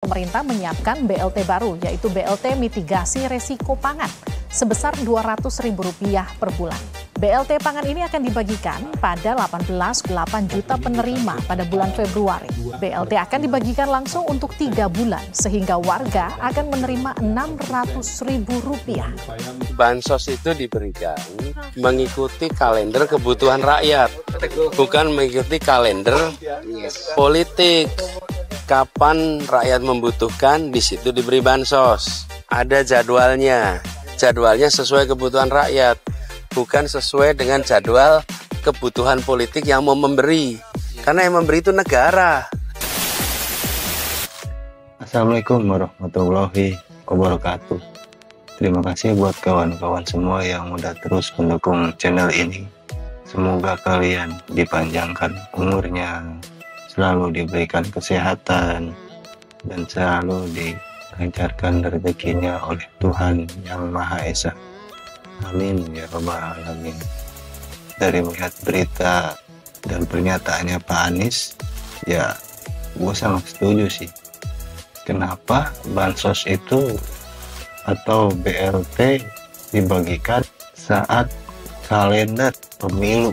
Pemerintah menyiapkan BLT baru, yaitu BLT mitigasi resiko pangan sebesar Rp200.000 per bulan. BLT pangan ini akan dibagikan pada 18,8 juta penerima pada bulan Februari. BLT akan dibagikan langsung untuk 3 bulan, sehingga warga akan menerima Rp600.000. Bansos itu diberikan mengikuti kalender kebutuhan rakyat, bukan mengikuti kalender politik. Kapan rakyat membutuhkan, di situ diberi bansos. Ada jadwalnya. Jadwalnya sesuai kebutuhan rakyat, bukan sesuai dengan jadwal kebutuhan politik yang mau memberi. Karena yang memberi itu negara. Assalamualaikum warahmatullahi wabarakatuh. Terima kasih buat kawan-kawan semua yang udah terus mendukung channel ini. Semoga kalian dipanjangkan umurnya, selalu diberikan kesehatan, dan selalu dilancarkan rezekinya oleh Tuhan Yang Maha Esa. Amin ya rabbal alamin. Dari melihat berita dan pernyataannya Pak Anies, ya gue sangat setuju sih. Kenapa bansos itu atau BLT dibagikan saat kalender pemilu?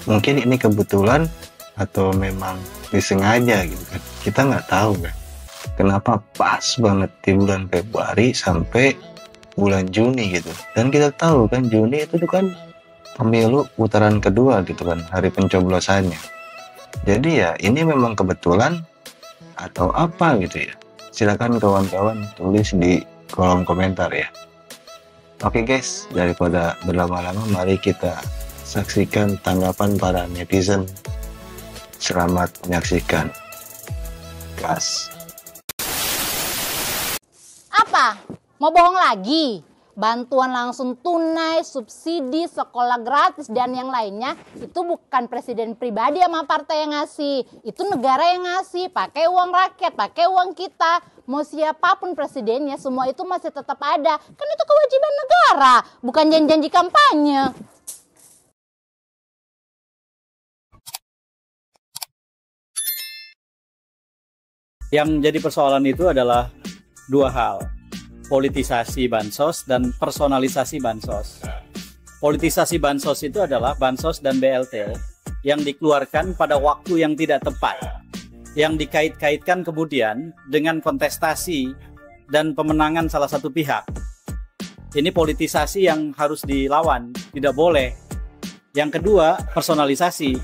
Mungkin ini kebetulan atau memang disengaja gitu kan, kita nggak tahu kan kenapa pas banget di bulan Februari sampai bulan Juni gitu. Dan kita tahu kan Juni itu kan pemilu putaran kedua gitu kan, hari pencoblosannya. Jadi ya ini memang kebetulan atau apa gitu ya. Silakan kawan-kawan tulis di kolom komentar ya. Oke guys, daripada berlama-lama, mari kita saksikan tanggapan para netizen. Selamat menyaksikan. Gas. Apa? Mau bohong lagi? Bantuan langsung tunai, subsidi, sekolah gratis, dan yang lainnya itu bukan presiden pribadi sama partai yang ngasih. Itu negara yang ngasih, pakai uang rakyat, pakai uang kita. Mau siapapun presidennya, semua itu masih tetap ada. Kan itu kewajiban negara, bukan janji-janji kampanye. Yang menjadi persoalan itu adalah dua hal, politisasi bansos dan personalisasi bansos. Politisasi bansos itu adalah bansos dan BLT yang dikeluarkan pada waktu yang tidak tepat, yang dikait-kaitkan kemudian dengan kontestasi dan pemenangan salah satu pihak. Ini politisasi yang harus dilawan, tidak boleh. Yang kedua, personalisasi.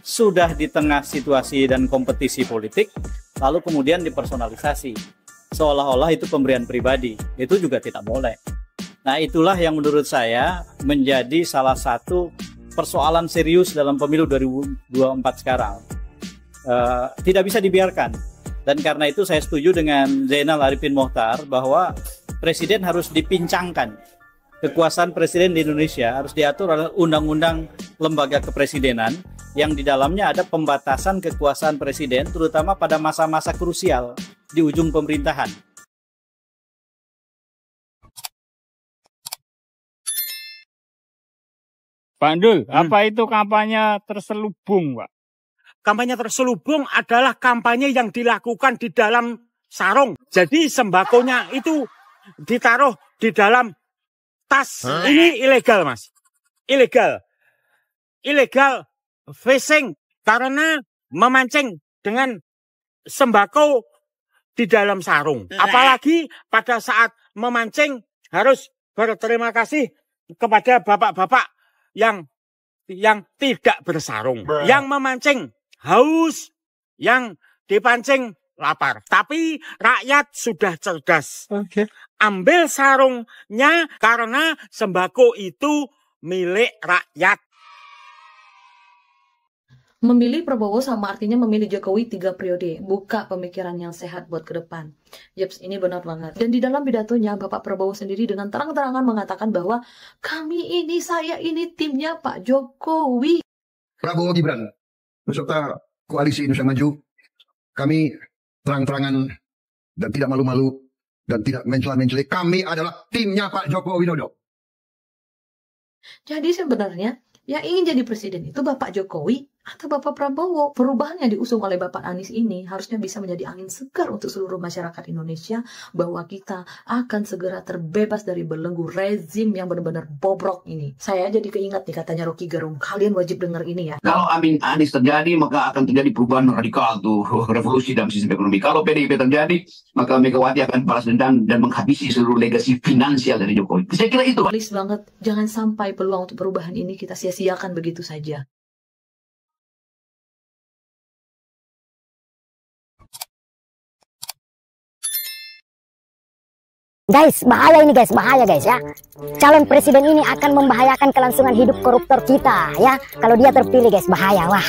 Sudah di tengah situasi dan kompetisi politik, lalu kemudian dipersonalisasi, seolah-olah itu pemberian pribadi. Itu juga tidak boleh. Nah, itulah yang menurut saya menjadi salah satu persoalan serius dalam pemilu 2024 sekarang. Tidak bisa dibiarkan. Dan karena itu saya setuju dengan Zainal Arifin Mohtar bahwa presiden harus dipincangkan. Kekuasaan presiden di Indonesia harus diatur oleh undang-undang lembaga kepresidenan yang di dalamnya ada pembatasan kekuasaan presiden, terutama pada masa-masa krusial di ujung pemerintahan. Pak Ndul, apa itu kampanye terselubung, Pak? Kampanye terselubung adalah kampanye yang dilakukan di dalam sarung. Jadi sembakonya itu ditaruh di dalam tas. Ini ilegal, Mas. Ilegal. Ilegal fishing karena memancing dengan sembako di dalam sarung. Apalagi pada saat memancing harus berterima kasih kepada bapak-bapak yang tidak bersarung. Yang memancing haus, yang dipancing lapar. Tapi rakyat sudah cerdas. Ambil sarungnya karena sembako itu milik rakyat. Memilih Prabowo sama artinya memilih Jokowi 3 periode. Buka pemikiran yang sehat buat ke depan. Yaps, ini benar banget. Dan di dalam pidatonya, Bapak Prabowo sendiri dengan terang-terangan mengatakan bahwa saya ini timnya Pak Jokowi. Prabowo Gibran, beserta Koalisi Indonesia Maju, kami terang-terangan dan tidak malu-malu dan tidak mencela-mencela. Kami adalah timnya Pak Joko Widodo. Jadi sebenarnya yang ingin jadi presiden itu Bapak Jokowi Atau Bapak Prabowo, perubahan yang diusung oleh Bapak Anies ini harusnya bisa menjadi angin segar untuk seluruh masyarakat Indonesia, bahwa kita akan segera terbebas dari belenggu rezim yang benar-benar bobrok ini. Saya jadi keingat nih katanya Rocky Gerung, kalian wajib dengar ini ya. Kalau Amin Anies terjadi, maka akan terjadi perubahan radikal tuh, revolusi dalam sistem ekonomi. Kalau PDIP terjadi, maka Megawati akan balas dendam dan menghabisi seluruh legasi finansial dari Jokowi. Saya kira itu. Please banget, jangan sampai peluang untuk perubahan ini kita sia-siakan begitu saja. Guys, bahaya ini guys, bahaya guys ya. Calon presiden ini akan membahayakan kelangsungan hidup koruptor kita ya. Kalau dia terpilih guys, bahaya. Wah,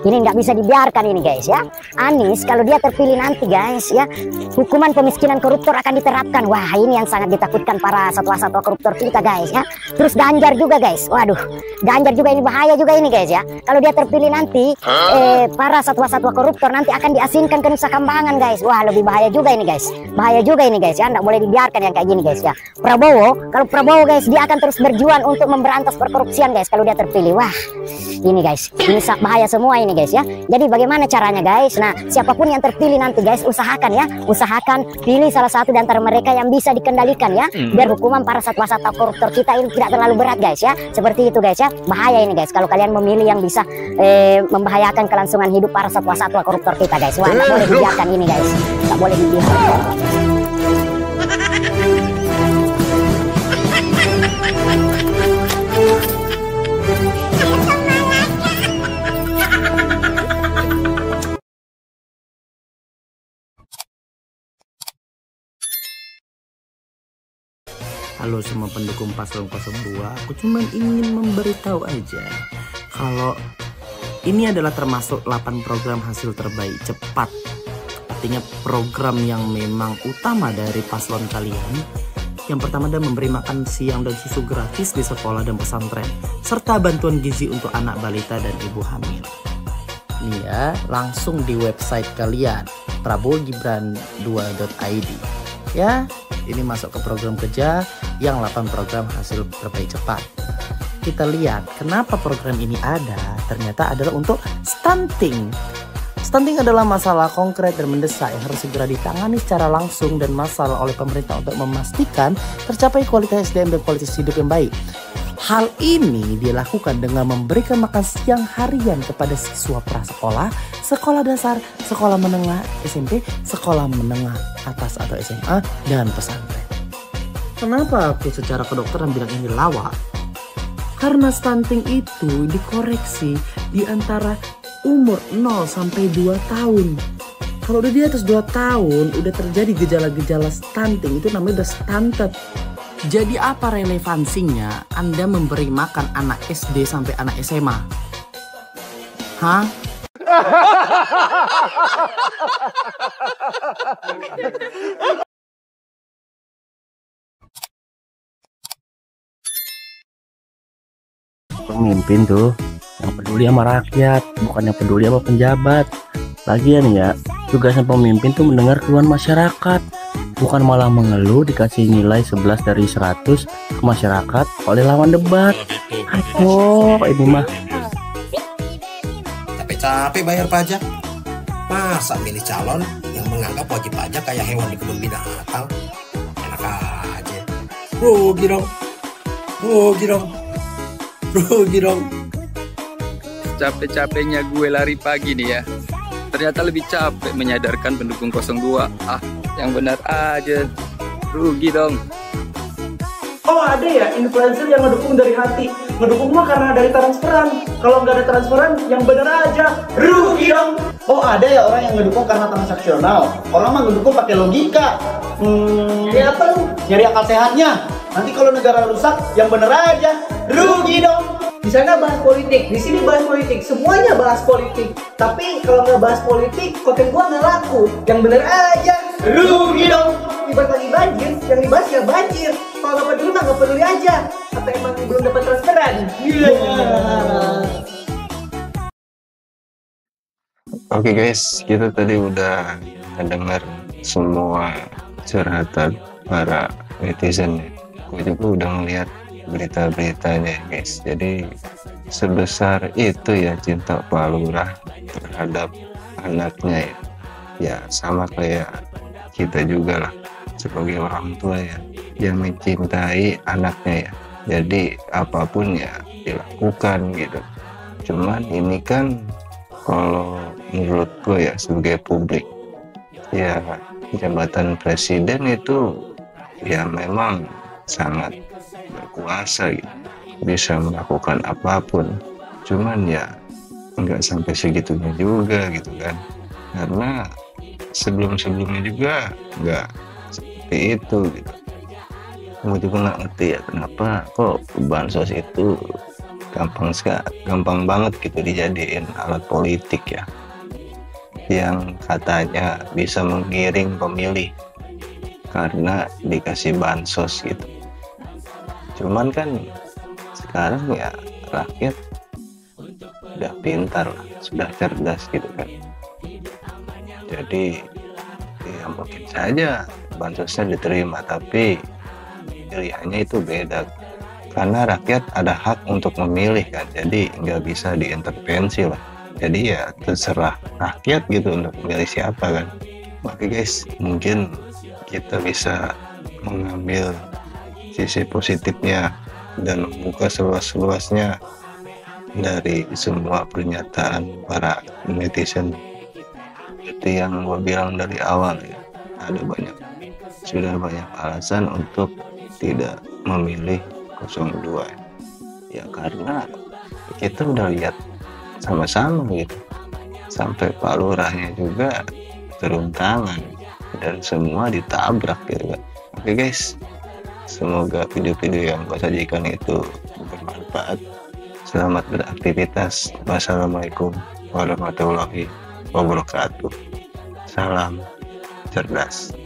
ini nggak bisa dibiarkan ini guys ya. Anies kalau dia terpilih nanti guys ya, hukuman pemiskinan koruptor akan diterapkan. Wah, ini yang sangat ditakutkan para satwa-satwa koruptor kita guys ya. Terus Ganjar juga guys. Waduh, Ganjar juga ini bahaya juga ini guys ya. Kalau dia terpilih nanti, para satwa-satwa koruptor nanti akan diasingkan ke Nusa Kambangan guys. Wah, lebih bahaya juga ini guys. Bahaya juga ini guys ya. Nggak boleh dibiarkan yang kayak gini guys ya. Kalau Prabowo guys, dia akan terus berjuang untuk memberantas perkorupsian guys kalau dia terpilih. Wah, ini guys, ini bahaya semua ini guys ya. Jadi bagaimana caranya guys? Nah, siapapun yang terpilih nanti guys, usahakan pilih salah satu di antara mereka yang bisa dikendalikan ya, biar hukuman para satwa-satwa koruptor kita ini tidak terlalu berat guys ya. Seperti itu guys ya. Bahaya ini guys kalau kalian memilih yang bisa membahayakan kelangsungan hidup para satwa-satwa koruptor kita guys. Wah, nggak boleh dibiarkan ini guys. Nggak boleh dibiarkan. Halo semua pendukung paslon 02, aku cuma ingin memberitahu aja kalau ini adalah termasuk 8 program hasil terbaik cepat. Artinya program yang memang utama dari paslon kalian. Yang pertama adalah memberi makan siang dan susu gratis di sekolah dan pesantren, serta bantuan gizi untuk anak balita dan ibu hamil. Nih ya, langsung di website kalian prabowogibran2.id ya. Ini masuk ke program kerja yang 8 program hasil terbaik cepat. Kita lihat kenapa program ini ada. Ternyata adalah untuk stunting. Stunting adalah masalah konkret dan mendesak yang harus segera ditangani secara langsung dan massal oleh pemerintah untuk memastikan tercapai kualitas SDM dan kualitas hidup yang baik. Hal ini dilakukan dengan memberikan makan siang harian kepada siswa prasekolah, sekolah dasar, sekolah menengah SMP, sekolah menengah atas atau SMA, dan pesantren. Kenapa aku secara kedokteran bilang ini lawak? Karena stunting itu dikoreksi di antara umur 0 sampai 2 tahun. Kalau udah di atas 2 tahun, udah terjadi gejala-gejala stunting, itu namanya udah stunted. Jadi apa relevansinya Anda memberi makan anak SD sampai anak SMA? Hah? Pemimpin tuh yang peduli sama rakyat, bukan yang peduli sama penjabat. Lagian ya, tugasnya pemimpin tuh mendengar keluhan masyarakat, bukan malah mengeluh dikasih nilai 11 dari 100 ke masyarakat oleh lawan debat. Aduh, ini mah capek-capek bayar pajak, masa milih calon yang menganggap wajib pajak kayak hewan di kebun binatang? Enak aja. Rugi dong. Capek-capeknya gue lari pagi nih ya, ternyata lebih capek menyadarkan pendukung 02. Yang benar aja, rugi dong. Oh ada ya influencer yang ngedukung dari hati, ngedukung mah karena dari transferan. Kalau nggak ada transferan, yang benar aja, rugi dong. Oh ada ya orang yang ngedukung karena transaksional, orang mah ngedukung pakai logika. Nyari apa lu? Nyari akal sehatnya. Nanti kalau negara rusak, yang benar aja, rugi dong. Di sana bahas politik, di sini bahas politik, semuanya bahas politik. Tapi kalau nggak bahas politik, konten gua nggak laku. Yang bener aja, rugi dong. Ibarat lagi banjir, yang dibahas ya banjir. Kalau nggak peduli mah nggak peduli aja. Atau emang belum dapat transferan? Oke guys, kita tadi udah mendengar semua curhatan para netizen. Gue juga udah ngeliat berita-beritanya guys. Jadi sebesar itu ya cinta Pak Lurah terhadap anaknya ya. Ya sama kayak kita juga lah sebagai orang tua ya, yang mencintai anaknya ya. Jadi apapun ya dilakukan gitu. Cuman ini kan kalau menurut gue ya sebagai publik ya, jabatan presiden itu ya memang sangat berkuasa gitu, bisa melakukan apapun. Cuman ya nggak sampai segitunya juga gitu kan, karena sebelumnya juga nggak seperti itu gitu. Gue juga nggak ngerti ya kenapa kok bansos itu gampang banget gitu dijadiin alat politik ya, yang katanya bisa menggiring pemilih karena dikasih bansos gitu. Cuman kan sekarang ya rakyat udah pintar lah, sudah cerdas gitu kan. Jadi ya mungkin saja bansosnya diterima, tapi pilihannya itu beda. Karena rakyat ada hak untuk memilih kan, jadi nggak bisa diintervensi lah. Jadi ya terserah rakyat gitu untuk memilih siapa kan. Oke guys, mungkin kita bisa mengambil sisi positifnya dan membuka seluas-luasnya dari semua pernyataan para netizen. Seperti yang gue bilang dari awal ya, sudah banyak alasan untuk tidak memilih 02 ya, karena kita udah lihat sama-sama gitu, sampai Pak Lurahnya juga turun tangan dan semua ditabrak gitu kan. Oke guys, semoga video-video yang gue sajikan itu bermanfaat. Selamat beraktivitas. Wassalamualaikum warahmatullahi wabarakatuh. Salam cerdas.